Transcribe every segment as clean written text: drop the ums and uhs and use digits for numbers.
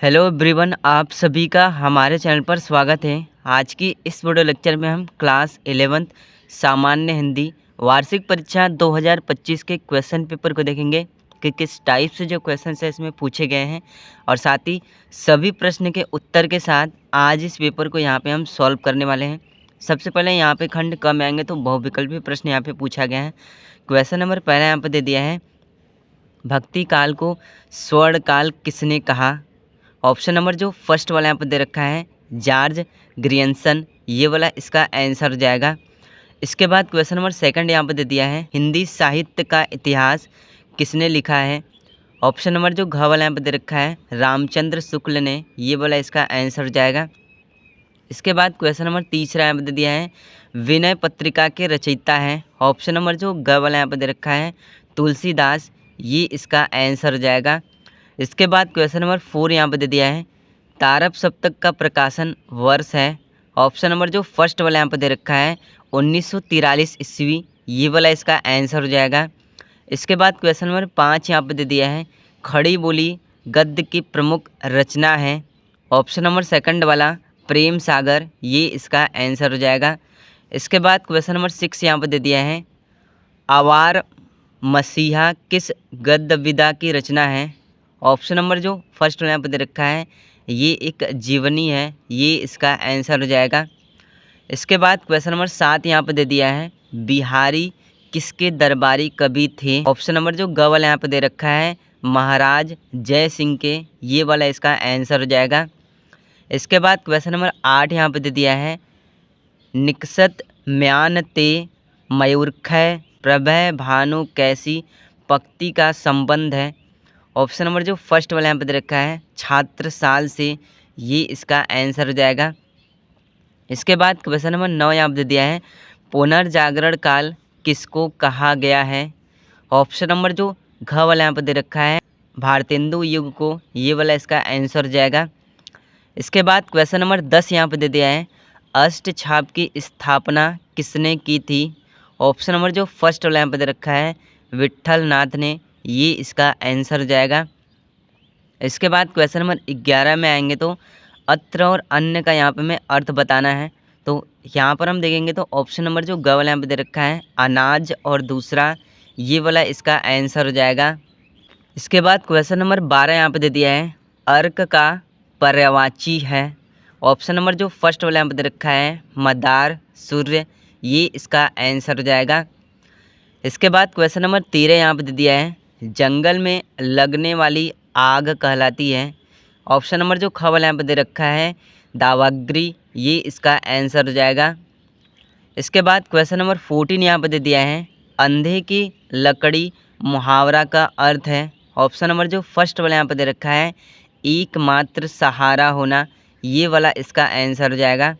Hello everyone, आप सभी का हमारे चैनल पर स्वागत है। आज की इस वीडियो लेक्चर में हम क्लास 11th सामान्य हिंदी वार्षिक परीक्षा 2025 के क्वेश्चन पेपर को देखेंगे कि किस टाइप से जो क्वेश्चन है इसमें पूछे गए हैं और साथ ही सभी प्रश्न के उत्तर के साथ आज इस पेपर को यहाँ पे हम सॉल्व करने वाले हैं। सबसे पहले यहाँ पे खंड कम आएंगे तो बहुविकल्पी प्रश्न यहाँ पे पूछा गया है। क्वेश्चन नंबर पहला यहाँ पर दे दिया है, भक्ति काल को स्वर्ण काल किसने कहा। ऑप्शन नंबर जो फर्स्ट वाला यहाँ पर दे रखा है जॉर्ज ग्रियर्सन, ये वाला इसका आंसर हो जाएगा। इसके बाद क्वेश्चन नंबर सेकंड यहाँ पर दे दिया है, हिंदी साहित्य का इतिहास किसने लिखा है। ऑप्शन नंबर जो घ वाला यहाँ पर दे रखा है रामचंद्र शुक्ल ने, ये वाला इसका आंसर हो जाएगा। इसके बाद क्वेश्चन नंबर तीसरा यहाँ पर दे दिया है, विनय पत्रिका के रचयिता हैं। ऑप्शन नंबर जो ग वाला यहाँ पर दे रखा है तुलसीदास, ये इसका आंसर हो जाएगा। इसके बाद क्वेश्चन नंबर 4 यहाँ पर दे दिया है, तारक सप्तक का प्रकाशन वर्ष है। ऑप्शन नंबर जो फर्स्ट वाला यहाँ पर दे रखा है 1943 ईस्वी, ये वाला इसका आंसर हो जाएगा। इसके बाद क्वेश्चन नंबर 5 यहाँ पर दे दिया है, खड़ी बोली गद्य की प्रमुख रचना है। ऑप्शन नंबर सेकंड वाला प्रेम सागर, ये इसका आंसर हो जाएगा। इसके बाद क्वेश्चन नंबर 6 यहाँ पर दे दिया है, आवार मसीहा किस गद्य विधा की रचना है। ऑप्शन नंबर जो फर्स्ट यहाँ पर दे रखा है ये एक जीवनी है, ये इसका आंसर हो जाएगा। इसके बाद क्वेश्चन नंबर 7 यहाँ पर दे दिया है, बिहारी किसके दरबारी कवि थे। ऑप्शन नंबर जो ग वाला यहाँ पर दे रखा है महाराज जय सिंह के, ये वाला इसका आंसर हो जाएगा। इसके बाद क्वेश्चन नंबर 8 यहाँ पर दे दिया है, निकसत म्यान ते मयूरखय प्रभय भानु कैसी पक्ति का संबंध है। ऑप्शन नंबर जो फर्स्ट वाला यहाँ पर दे रखा है छात्रसाल से, ये इसका आंसर हो जाएगा। इसके बाद क्वेश्चन नंबर 9 यहाँ पर दे दिया है, पुनर्जागरण काल किसको कहा गया है। ऑप्शन नंबर जो घ वाला यहाँ पर दे रखा है भारतेंदु युग को, ये वाला इसका आंसर हो जाएगा। इसके बाद क्वेश्चन नंबर 10 यहाँ पर दे दिया है, अष्टछाप की स्थापना किसने की थी। ऑप्शन नंबर जो फर्स्ट वाला यहाँ पर दे रखा है विट्ठल नाथ ने, ये इसका आंसर हो जाएगा। इसके बाद क्वेश्चन नंबर 11 में आएंगे तो अत्र और अन्य का यहाँ पे हमें अर्थ बताना है। तो यहाँ पर हम देखेंगे तो ऑप्शन नंबर जो ग वाला यहाँ पे दे रखा है अनाज और दूसरा, ये वाला इसका आंसर हो जाएगा। इसके बाद क्वेश्चन नंबर 12 यहाँ पे दे दिया है, अर्क का पर्यायवाची है। ऑप्शन नंबर जो फर्स्ट वाला यहाँ पे दे रखा है मदार सूर्य, ये इसका आंसर हो जाएगा। इसके बाद क्वेश्चन नंबर 13 यहाँ पे दे दिया है, जंगल में लगने वाली आग कहलाती है। ऑप्शन नंबर जो ख वाला यहाँ पर दे रखा है दावाग्री, ये इसका आंसर हो जाएगा। इसके बाद क्वेश्चन नंबर 14 यहाँ पर दे दिया है, अंधे की लकड़ी मुहावरा का अर्थ है। ऑप्शन नंबर जो फर्स्ट वाला यहाँ पर दे रखा है एकमात्र सहारा होना, ये वाला इसका आंसर हो जाएगा।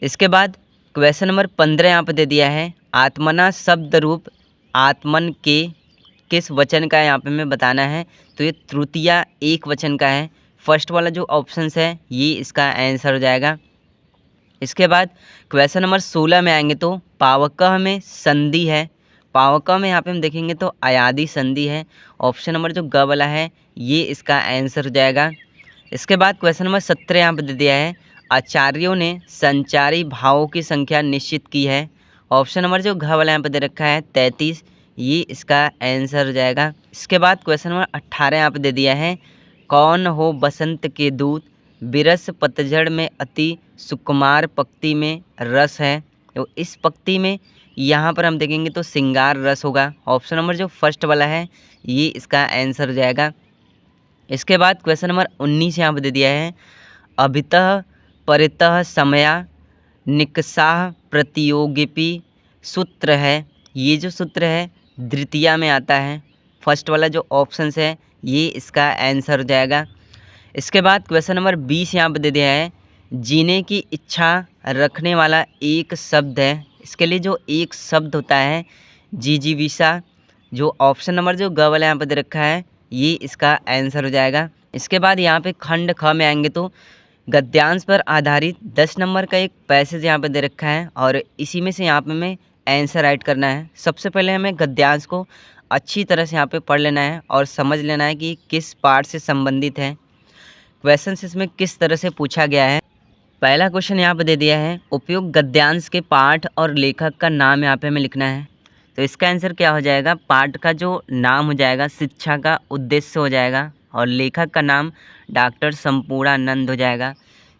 इसके बाद क्वेश्चन नंबर 15 यहाँ पर दे दिया है, आत्मना शब्द रूप आत्मन के किस वचन का यहाँ पे हमें बताना है। तो ये तृतीया एक वचन का है। फर्स्ट वाला जो ऑप्शंस है ये इसका आंसर हो जाएगा। इसके बाद क्वेश्चन नंबर 16 में आएंगे तो पावकः में संधि है। पावकः में यहाँ पे हम देखेंगे तो अयादि संधि है। ऑप्शन नंबर जो ग वाला है ये इसका आंसर हो जाएगा। इसके बाद क्वेश्चन नंबर 17 यहाँ पर दे दिया है, आचार्यों ने संचारी भावों की संख्या निश्चित की है। ऑप्शन नंबर जो घ वाला यहाँ पर दे रखा है 33, ये इसका आंसर हो जाएगा। इसके बाद क्वेश्चन नंबर 18 यहाँ पे दे दिया है, कौन हो बसंत के दूत बिरस पतझड़ में अति सुकुमार पक्ति में रस है। तो इस पक्ति में यहाँ पर हम देखेंगे तो श्रृंगार रस होगा। ऑप्शन नंबर जो फर्स्ट वाला है ये इसका आंसर हो जाएगा। इसके बाद क्वेश्चन नंबर 19 यहाँ पर दे दिया है, अभितः परितः समया निकषाः प्रतियोगिपी सूत्र है। ये जो सूत्र है द्वितीया में आता है। फर्स्ट वाला जो ऑप्शन है ये इसका आंसर हो जाएगा। इसके बाद क्वेश्चन नंबर 20 यहाँ पर दे दिया है, जीने की इच्छा रखने वाला एक शब्द है। इसके लिए जो एक शब्द होता है जिजीविषा, जो ऑप्शन नंबर जो ग वाला यहाँ पर दे रखा है ये इसका आंसर हो जाएगा। इसके बाद यहाँ पे खंड ख में आएंगे तो गद्यांश पर आधारित 10 नंबर का एक पैसेज यहाँ पे दे रखा है और इसी में से यहाँ पे हमें आंसर राइट करना है। सबसे पहले हमें गद्यांश को अच्छी तरह से यहाँ पे पढ़ लेना है और समझ लेना है कि किस पार्ट से संबंधित है। क्वेश्चन इसमें किस तरह से पूछा गया है। पहला क्वेश्चन यहाँ पे दे दिया है, उपयुक्त गद्यांश के पाठ और लेखक का नाम यहाँ पे हमें लिखना है। तो इसका आंसर क्या हो जाएगा, पाठ का जो नाम हो जाएगा शिक्षा का उद्देश्य हो जाएगा और लेखक का नाम डॉक्टर संपूर्णानंद हो जाएगा।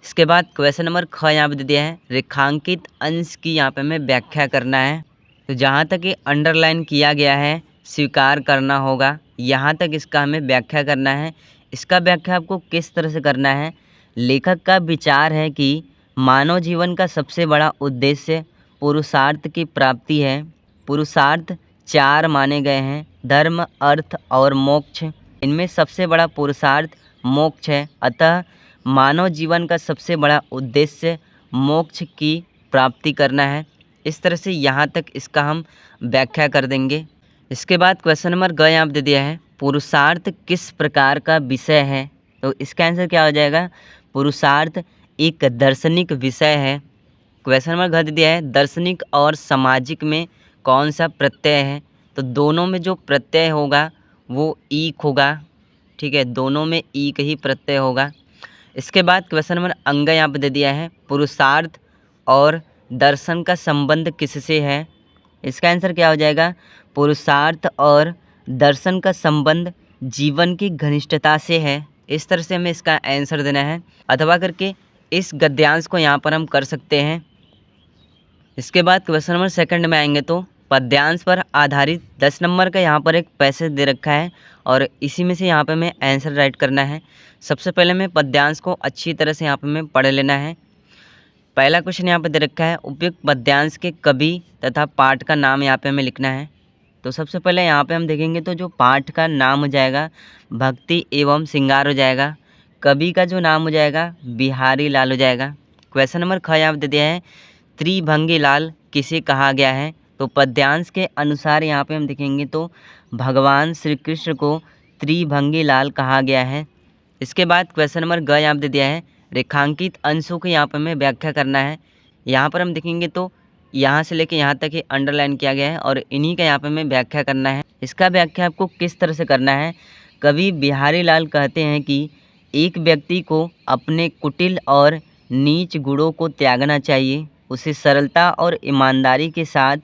इसके बाद क्वेश्चन नंबर ख यहाँ पे दे दिया है, रेखांकित अंश की यहाँ पे हमें व्याख्या करना है। तो जहाँ तक ये अंडरलाइन किया गया है स्वीकार करना होगा, यहाँ तक इसका हमें व्याख्या करना है। इसका व्याख्या आपको किस तरह से करना है, लेखक का विचार है कि मानव जीवन का सबसे बड़ा उद्देश्य पुरुषार्थ की प्राप्ति है। पुरुषार्थ 4 माने गए हैं, धर्म, अर्थ और मोक्ष। इनमें सबसे बड़ा पुरुषार्थ मोक्ष है, अतः मानव जीवन का सबसे बड़ा उद्देश्य मोक्ष की प्राप्ति करना है। इस तरह से यहाँ तक इसका हम व्याख्या कर देंगे। इसके बाद क्वेश्चन नंबर ग यहाँ पे दे दिया है, पुरुषार्थ किस प्रकार का विषय है। तो इसका आंसर क्या हो जाएगा, पुरुषार्थ एक दार्शनिक विषय है। क्वेश्चन नंबर घ दे दिया है, दार्शनिक और सामाजिक में कौन सा प्रत्यय है। तो दोनों में जो प्रत्यय होगा वो ईक होगा, ठीक है, दोनों में ईक ही प्रत्यय होगा। इसके बाद क्वेश्चन नंबर अंग यहाँ पे दे दिया है, पुरुषार्थ और दर्शन का संबंध किससे है। इसका आंसर क्या हो जाएगा, पुरुषार्थ और दर्शन का संबंध जीवन की घनिष्ठता से है। इस तरह से हमें इसका आंसर देना है, अथवा करके इस गद्यांश को यहाँ पर हम कर सकते हैं। इसके बाद क्वेश्चन नंबर सेकंड में आएंगे तो पद्यांश पर आधारित 10 नंबर का यहाँ पर एक पैसेज दे रखा है और इसी में से यहाँ पे हमें आंसर राइट करना है। सबसे पहले हमें पद्यांश को अच्छी तरह से यहाँ पे हमें पढ़ लेना है। पहला क्वेश्चन यहाँ पे दे रखा है, उपयुक्त पद्यांश के कवि तथा पाठ का नाम यहाँ पे हमें लिखना है। तो सबसे पहले यहाँ पे हम देखेंगे तो जो पाठ का नाम हो जाएगा भक्ति एवं श्रृंगार हो जाएगा, कवि का जो नाम हो जाएगा बिहारी लाल हो जाएगा। क्वेश्चन नंबर ख यहाँ पे दे दिया है, त्रिभंगी लाल किसे कहा गया है। तो पद्यांश के अनुसार यहाँ पे हम देखेंगे तो भगवान श्री कृष्ण को त्रिभंगी लाल कहा गया है। इसके बाद क्वेश्चन नंबर ग यहाँ पे दे दिया है, रेखांकित अंशों को यहाँ पर हमें व्याख्या करना है। यहाँ पर हम देखेंगे तो यहाँ से लेके यहाँ तक ये अंडरलाइन किया गया है और इन्हीं का यहाँ पे हमें व्याख्या करना है। इसका व्याख्या आपको किस तरह से करना है, कवि बिहारी लाल कहते हैं कि एक व्यक्ति को अपने कुटिल और नीच गुणों को त्यागना चाहिए, उसे सरलता और ईमानदारी के साथ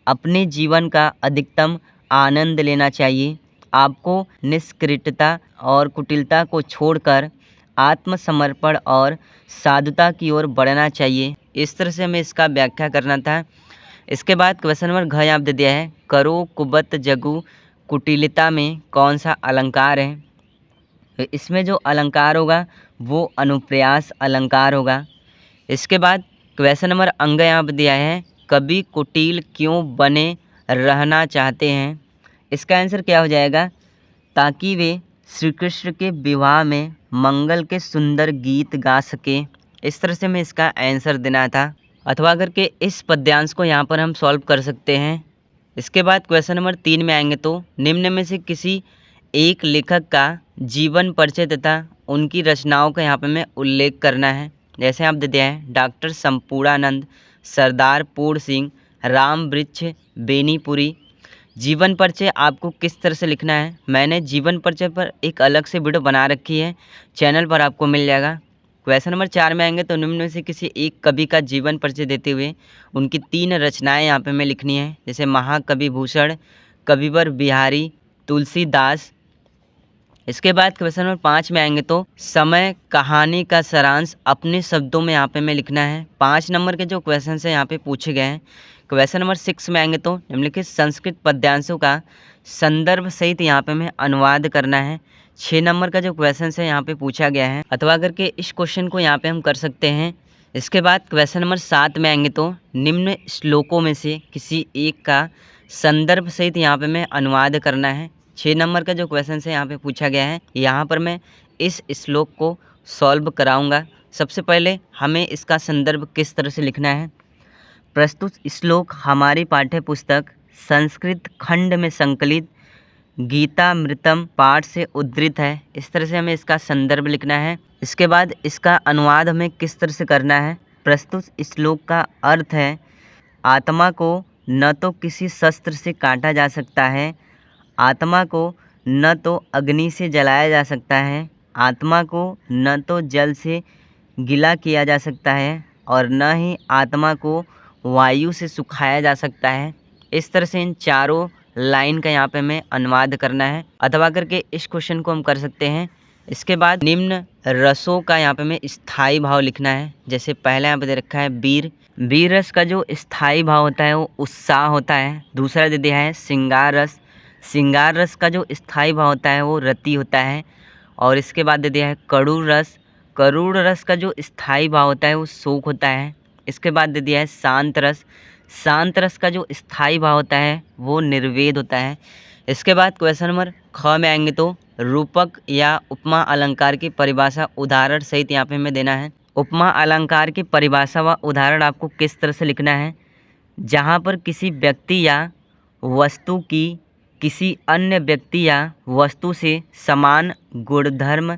अपने जीवन का अधिकतम आनंद लेना चाहिए। आपको निष्क्रियता और कुटिलता को छोड़कर आत्मसमर्पण और साधुता की ओर बढ़ना चाहिए। इस तरह से हमें इसका व्याख्या करना था। इसके बाद क्वेश्चन नंबर घ यहाँ दे दिया है, करो कुबत जगु कुटिलता में कौन सा अलंकार है। तो इसमें जो अलंकार होगा वो अनुप्रयास अलंकार होगा। इसके बाद क्वेश्चन नंबर अंग यहाँ पर दिया है, कवि कुटिल क्यों बने रहना चाहते हैं। इसका आंसर क्या हो जाएगा, ताकि वे श्री कृष्ण के विवाह में मंगल के सुंदर गीत गा सके। इस तरह से हमें इसका आंसर देना था, अथवा करके इस पद्यांश को यहाँ पर हम सॉल्व कर सकते हैं। इसके बाद क्वेश्चन नंबर 3 में आएंगे तो निम्न में से किसी एक लेखक का जीवन परिचय तथा उनकी रचनाओं का यहाँ पर हमें उल्लेख करना है। जैसे आप दे दिया है, डॉक्टर संपूर्णानंद, सरदार पूर्ण सिंह, राम वृक्ष बेनीपुरी। जीवन परिचय आपको किस तरह से लिखना है, मैंने जीवन परिचय पर एक अलग से वीडियो बना रखी है, चैनल पर आपको मिल जाएगा। क्वेश्चन नंबर 4 में आएंगे तो निम्न में से किसी एक कवि का जीवन परिचय देते हुए उनकी 3 रचनाएं यहाँ पे हमें लिखनी है। जैसे महाकवि भूषण, कविवर बिहारी, तुलसीदास। इसके बाद क्वेश्चन नंबर 5 में आएंगे तो समय कहानी का सारांश अपने शब्दों में यहाँ पे हमें लिखना है। 5 नंबर के जो क्वेश्चन है यहाँ पे पूछे गए हैं। क्वेश्चन नंबर 6 में आएंगे तो निम्नलिखित संस्कृत पद्यांशों का संदर्भ सहित यहाँ पे हमें अनुवाद करना है। 6 नंबर का जो क्वेश्चन है यहाँ पे पूछा गया है, अथवा करके इस क्वेश्चन को यहाँ पे हम कर सकते हैं। इसके बाद क्वेश्चन नंबर 7 में आएंगे तो निम्न श्लोकों में से किसी एक का संदर्भ सहित यहाँ पे हमें अनुवाद करना है। 6 नंबर का जो क्वेश्चन है यहाँ पे पूछा गया है, यहाँ पर मैं इस श्लोक को सॉल्व कराऊंगा। सबसे पहले हमें इसका संदर्भ किस तरह से लिखना है। प्रस्तुत श्लोक हमारी पाठ्य पुस्तक संस्कृत खंड में संकलित गीतामृतम पाठ से उद्धृत है। इस तरह से हमें इसका संदर्भ लिखना है। इसके बाद इसका अनुवाद हमें किस तरह से करना है। प्रस्तुत श्लोक का अर्थ है, आत्मा को न तो किसी शस्त्र से काटा जा सकता है, आत्मा को न तो अग्नि से जलाया जा सकता है, आत्मा को न तो जल से गीला किया जा सकता है और न ही आत्मा को वायु से सुखाया जा सकता है। इस तरह से इन चारों लाइन का यहाँ पे हमें अनुवाद करना है, अथवा करके इस क्वेश्चन को हम कर सकते हैं। इसके बाद निम्न रसों का यहाँ पे हमें स्थायी भाव लिखना है। जैसे पहला यहाँ पे दे रखा है वीर, वीर रस का जो स्थायी भाव होता है वो उत्साह होता है। दूसरा दे दिया है श्रृंगार रस, श्रृंगार रस का जो स्थायी भाव होता है वो रति होता है। और इसके बाद दे दिया है करुण रस, करुण रस का जो स्थायी भाव होता है वो शोक होता है। इसके बाद दे दिया है शांत रस, शांत रस का जो स्थायी भाव होता है वो निर्वेद होता है। इसके बाद क्वेश्चन नंबर ख में आएंगे तो रूपक या उपमा अलंकार की परिभाषा उदाहरण सहित यहाँ पे हमें देना है। उपमा अलंकार की परिभाषा व उदाहरण आपको किस तरह से लिखना है। जहाँ पर किसी व्यक्ति या वस्तु की किसी अन्य व्यक्ति या वस्तु से समान गुणधर्म,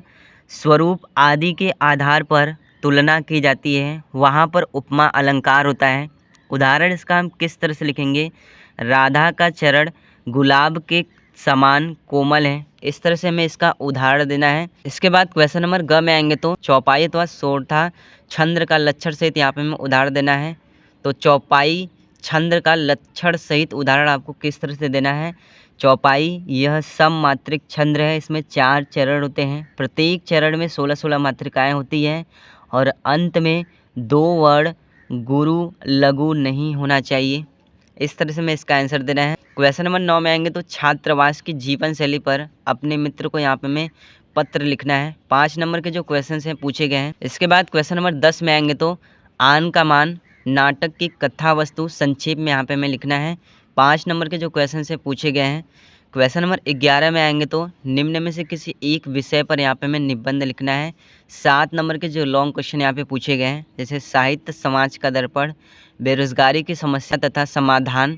स्वरूप आदि के आधार पर तुलना की जाती है, वहाँ पर उपमा अलंकार होता है। उदाहरण इसका हम किस तरह से लिखेंगे, राधा का चरण गुलाब के समान कोमल है। इस तरह से हमें इसका उदाहरण देना है। इसके बाद क्वेश्चन नंबर ग में आएंगे तो चौपाई अथवा सोरठा छंद का लक्षण सहित यहाँ पे हमें उदाहरण देना है। तो चौपाई छंद का लक्षण सहित उदाहरण आपको किस तरह से देना है। चौपाई यह सममात्रिक छंद है, इसमें 4 चरण होते हैं, प्रत्येक चरण में 16-16 मात्रिकाएँ होती हैं और अंत में 2 वर्ण गुरु लघु नहीं होना चाहिए। इस तरह से हमें इसका आंसर देना है। क्वेश्चन नंबर 9 में आएंगे तो छात्रावास की जीवन शैली पर अपने मित्र को यहाँ पे हमें पत्र लिखना है। 5 नंबर के जो क्वेश्चन हैं पूछे गए हैं। इसके बाद क्वेश्चन नंबर 10 में आएंगे तो आन का मान नाटक की कथा वस्तु संक्षेप में यहाँ पे हमें लिखना है। 5 नंबर के जो क्वेश्चन हैं पूछे गए हैं। क्वेश्चन नंबर 11 में आएंगे तो निम्न में से किसी एक विषय पर यहाँ पे हमें निबंध लिखना है। 7 नंबर के जो लॉन्ग क्वेश्चन यहाँ पे पूछे गए हैं, जैसे साहित्य समाज का दर्पण, बेरोजगारी की समस्या तथा समाधान।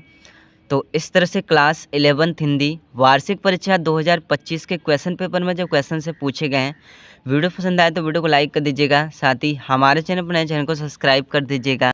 तो इस तरह से क्लास 11th हिंदी वार्षिक परीक्षा 2025 के क्वेश्चन पेपर में जो क्वेश्चन से पूछे गए हैं। वीडियो पसंद आए तो वीडियो को लाइक कर दीजिएगा, साथ ही हमारे चैनल पर नए चैनल को सब्सक्राइब कर दीजिएगा।